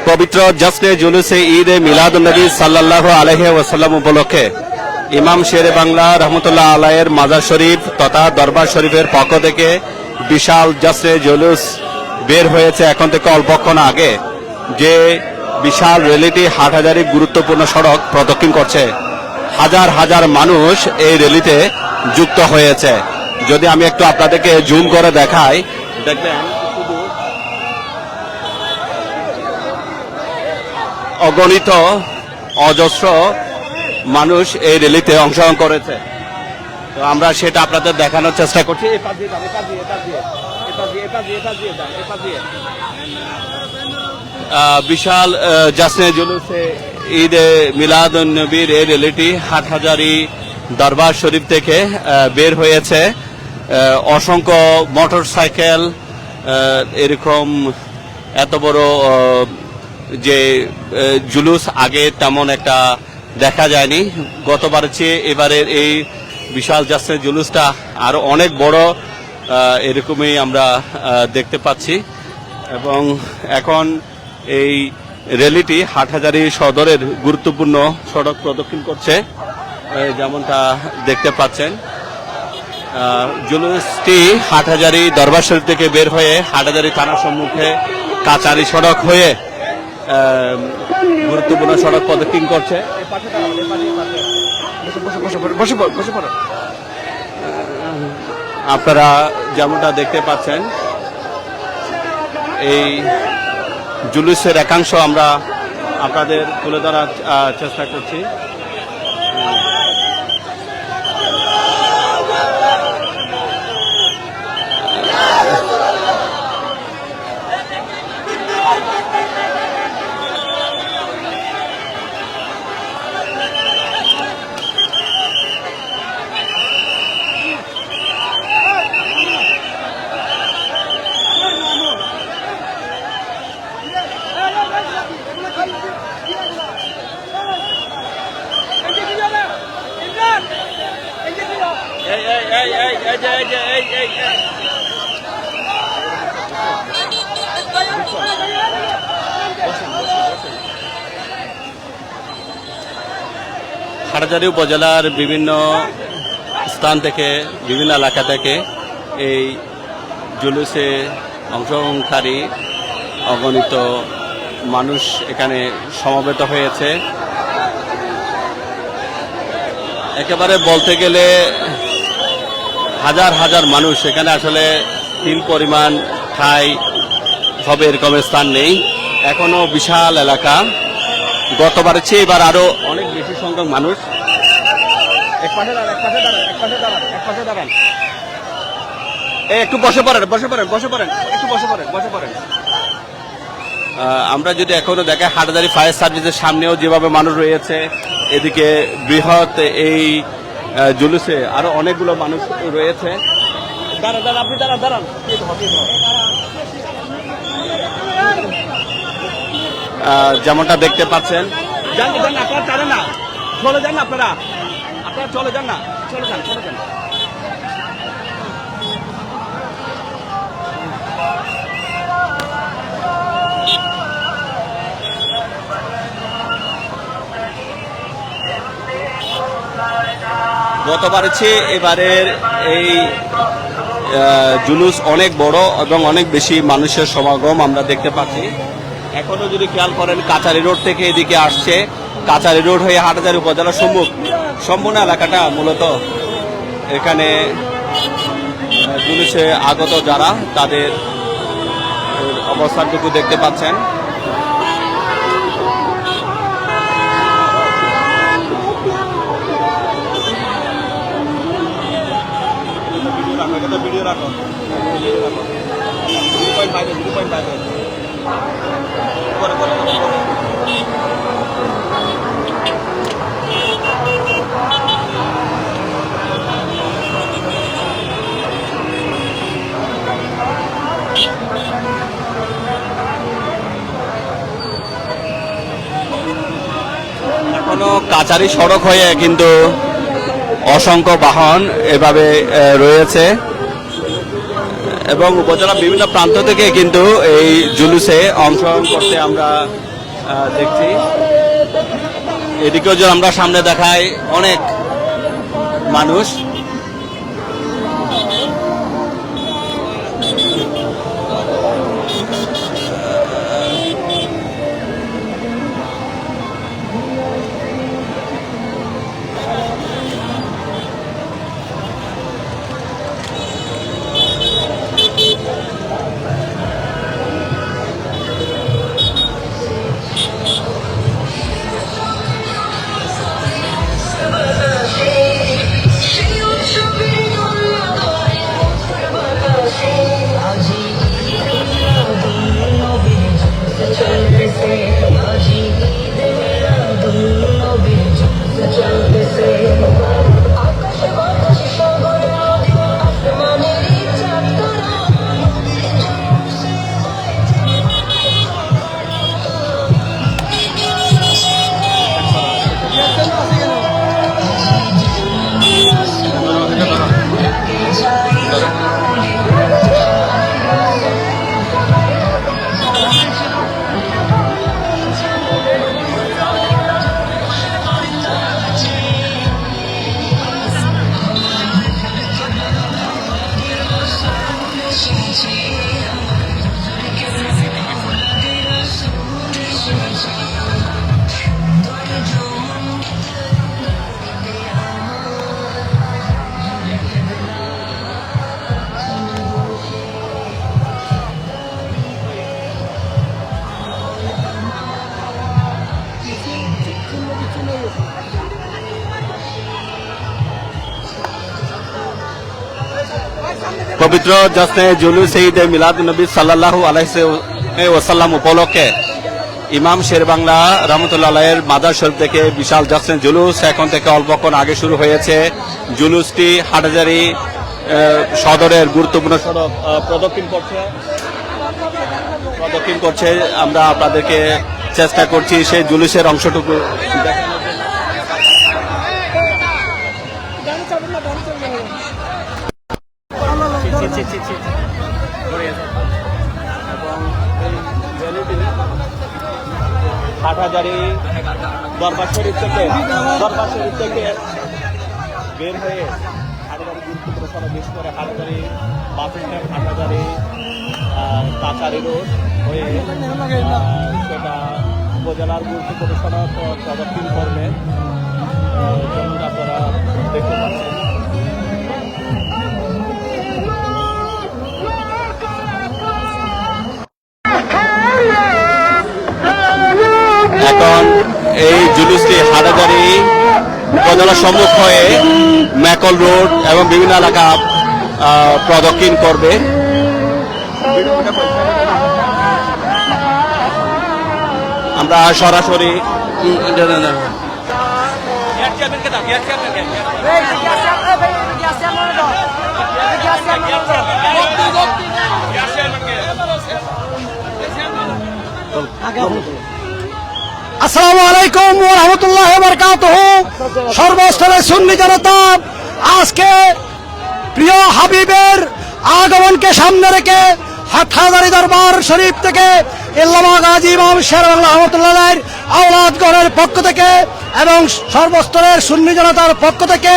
পবিত্র জশ্নে জুলুসে ঈদ এ মিলাদুন্নবী সাল্লাল্লাহু আলাইহি ওয়াসাল্লাম উপলক্ষে ইমাম শেরে বাংলা রহমতুল্লাহ আলাইয়ের মাজার শরীফ তথা দরবার শরীফের পক্ষ থেকে বিশাল জশ্নে জুলুস বের হয়েছে। এখন থেকে অল্পক্ষণ আগে যে বিশাল র্যালিটি হাটহাজারী গুরুত্বপূর্ণ সড়ক প্রদক্ষিণ করছে। হাজার হাজার মানুষ এই র্যালিতে যুক্ত হয়েছে। যদি আমি একটু আপনাদেরকে জুম করে দেখাই, দেখবেন অগণিত অজস্র মানুষ এই র্যালিতে অংশগ্রহণ করেছে। তো আমরা সেটা আপনাদের দেখানোর চেষ্টা করছি। বিশাল জশ্নে জুলুসে ঈদে মিলাদুন নবীর এই র্যালিটি হাটহাজারী দরবার শরীফ থেকে বের হয়েছে। অসংখ্য মোটর সাইকেল, এরকম এত বড় যে জুলুস আগে তেমন একটা দেখা যায়নি। গতবারের চেয়ে এবারের এই বিশাল জশ্নে জুলুসটা আরো অনেক বড় এরকমই আমরা দেখতে পাচ্ছি। এবং এখন এই র্যালিটি হাটহাজারী সদরের গুরুত্বপূর্ণ সড়ক প্রদক্ষিণ করছে, যেমনটা দেখতে পাচ্ছেন। জুলুসটি হাটহাজারী দরবার শরীফ থেকে বের হয়ে হাটহাজারী থানার সম্মুখে কাচারি সড়ক হয়ে গুরুত্বপূর্ণ সড়ক প্রদক্ষিণ করছে। আপনারা যেমনটা দেখতে পাচ্ছেন, এই জুলুসের একাংশ আমরা আপনাদের তুলে ধরার চেষ্টা করছি। হাটহাজারী উপজেলার বিভিন্ন স্থান থেকে, বিভিন্ন এলাকা থেকে এই জুলুসে অংশগ্রহণকারী অগণিত মানুষ এখানে সমবেত হয়েছে। একেবারে বলতে গেলে হাজার হাজার মানুষ এখানে, আসলে তিল পরিমাণ ঠাই সবে এরকম স্থান নেই। এখনো বিশাল এলাকা, গতবারের চেয়ে এবার আরো অনেক বেশি সংখ্যক মানুষ। একটু বসে পড়েন, একটু বসে পড়েন। আমরা যদি এখনো দেখে হাটহাজারী ফায়ার সার্ভিসের সামনেও যেভাবে মানুষ রয়েছে, এদিকে বৃহৎ এই জুলুসে আরো অনেকগুলো মানুষ রয়েছে। দাঁড়ান। যেমনটা দেখতে পাচ্ছেন, চলে যান আপনারা চলে যান। গতবারের চেয়ে এবারের এই জুলুস অনেক বড় এবং অনেক বেশি মানুষের সমাগম আমরা দেখতে পাচ্ছি। এখনো যদি খেয়াল করেন, কাচারি রোড থেকে এদিকে আসছে, কাচারি রোড হয়ে হাটহাজারী উপজেলার সম্পূর্ণ এলাকাটা মূলত এখানে জুলুসে আগত যারা, তাদের অবস্থানটুকু দেখতে পাচ্ছেন। ভিডিও রাখো। এখনো কাচারি সড়ক হয়ে কিন্তু অসংখ্য বাহন এভাবে রয়েছে এবং উপজেলার বিভিন্ন প্রান্ত থেকে কিন্তু এই জুলুসে অংশগ্রহণ করতে আমরা দেখছি। এদিকেও যে আমরা সামনে দেখাই অনেক মানুষ। পবিত্র জশ্নে জুলুস ঈদে মিলাদুন্নবী সাল্লাল্লাহু আলাইহি ওয়াসাল্লাম উপলক্ষে ইমাম শেরবাংলা রহমতুল্লাহ আলাইহির মাজার শরীফ থেকে বিশাল জশ্নে জুলুস এখন থেকে অল্পক্ষণ আগে শুরু হয়েছে। জুলুসটি হাটহাজারী সদরের গুরুত্বপূর্ণ সড়ক প্রদক্ষিণ করছে। আমরা আপনাদেরকে চেষ্টা করছি সেই জুলুসের অংশটুকু দেখানোর হাটহাজারী দরবার শরীফ থেকে বের হয়ে হাটহাজারী গুরুত্বপূর্ণ সড়ক, বিশেষ করে হাটহাজারী বাস স্ট্যান্ড, হাটহাজারী কাছারি রোড হয়ে সেটা উপজেলার গুরুত্বপূর্ণ সড়ক প্রদক্ষিণ করবে। যেমন আপনারা দেখতে পাচ্ছেন এখন এই জুলুসটি হাটহাজারী উপজেলার সম্মুখ হয়ে ম্যাকল রোড এবং বিভিন্ন এলাকা প্রদক্ষিণ করবে। আমরা সরাসরি আসসালামু আলাইকুম ওয়া রাহমাতুল্লাহি ওয়া বারাকাতুহু। সর্বস্তরের সুন্নি জনতা আজকে প্রিয় হাবিবের আগমনকে সামনে রেখে হাটহাজারী দরবার শরীফ থেকে আল্লামা গাজী ইমাম শেরবাংলা রহমতুল্লাহ আলাইহির আওলাদগণের পক্ষ থেকে এবং সর্বস্তরের সুন্নি জনতার পক্ষ থেকে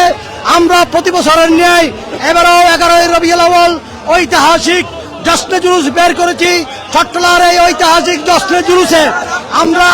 আমরা প্রতি বছরের ন্যায় এবারও 11ই রবিউল আউয়াল ঐতিহাসিক জশ্নে জুলুস বের করেছি। চট্টলার এই ঐতিহাসিক জশ্নে জুলুসে আমরা